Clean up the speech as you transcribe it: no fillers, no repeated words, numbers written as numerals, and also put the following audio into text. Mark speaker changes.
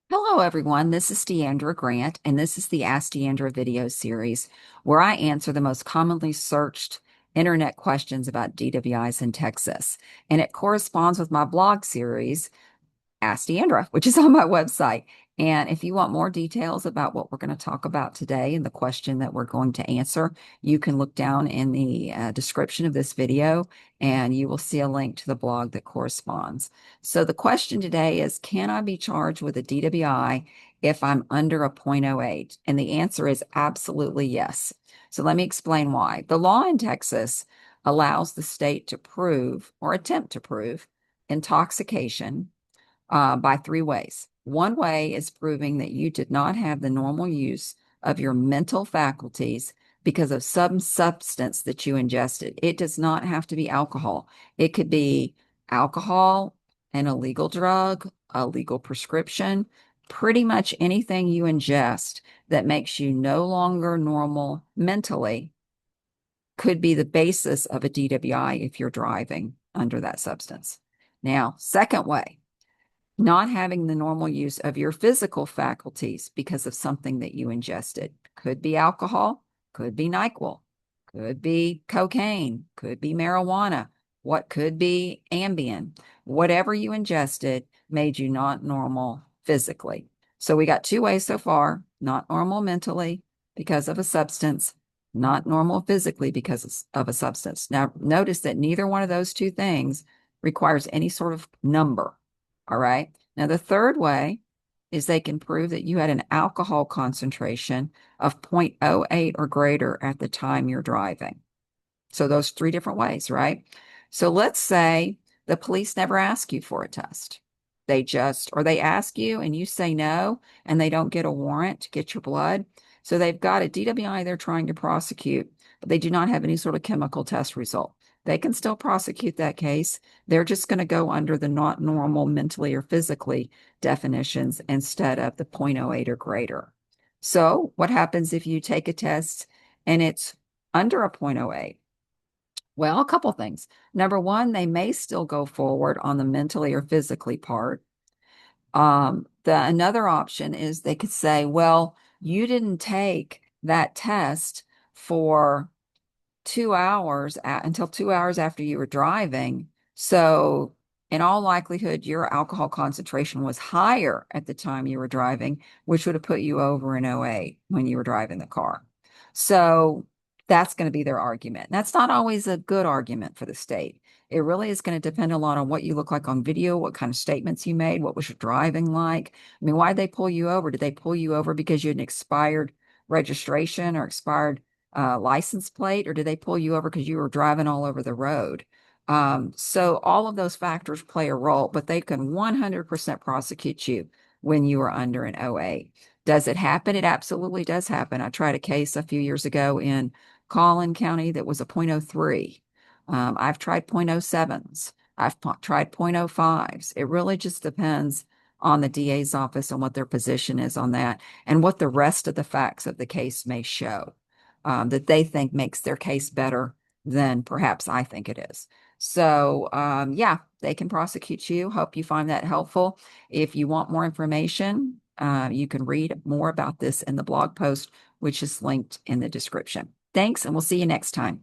Speaker 1: Hello, everyone. This is Deandra Grant, and this is the Ask Deandra video series where I answer the most commonly searched internet questions about DWIs in Texas. And it corresponds with my blog series, Ask Deandra, which is on my website. And if you want more details about what we're going to talk about today and the question that we're going to answer, you can look down in the description of this video and you will see a link to the blog that corresponds. So the question today is, can I be charged with a DWI if I'm under a .08? And the answer is absolutely yes. So let me explain why. The law in Texas allows the state to prove or attempt to prove intoxication by three ways. One way is proving that you did not have the normal use of your mental faculties because of some substance that you ingested. It does not have to be alcohol. It could be alcohol, an illegal drug, a legal prescription, pretty much anything you ingest that makes you no longer normal mentally could be the basis of a DWI if you're driving under that substance. Now, second way, not having the normal use of your physical faculties because of something that you ingested. Could be alcohol, could be NyQuil, could be cocaine, could be marijuana, what could be Ambien. Whatever you ingested made you not normal physically. So we got two ways so far: not normal mentally because of a substance, not normal physically because of a substance. Now, notice that neither one of those two things requires any sort of number. All right. Now, the third way is they can prove that you had an alcohol concentration of .08 or greater at the time you're driving. So those three different ways, right? So let's say the police never ask you for a test. Or they ask you and you say no, and they don't get a warrant to get your blood. So they've got a DWI they're trying to prosecute, but they do not have any sort of chemical test result. They can still prosecute that case. They're just going to go under the not normal mentally or physically definitions instead of the .08 or greater. So what happens if you take a test and it's under a .08? Well, a couple things. Number one, they may still go forward on the mentally or physically part. The another option is they could say, well, you didn't take that test for 2 hours until 2 hours after you were driving. So, in all likelihood, your alcohol concentration was higher at the time you were driving, which would have put you over in OA when you were driving the car. So, that's going to be their argument. That's not always a good argument for the state. It really is going to depend a lot on what you look like on video, what kind of statements you made, what was your driving like. I mean, why did they pull you over? Did they pull you over because you had an expired registration or expired license plate, or did they pull you over because you were driving all over the road? So all of those factors play a role, but they can 100% prosecute you when you are under an OA. Does it happen? It absolutely does happen. I tried a case a few years ago in Collin County that was a .03. I've tried .07s. I've tried .05s. It really just depends on the DA's office and what their position is on that and what the rest of the facts of the case may show that they think makes their case better than perhaps I think it is. So, yeah, they can prosecute you. Hope you find that helpful. If you want more information, you can read more about this in the blog post, which is linked in the description. Thanks, and we'll see you next time.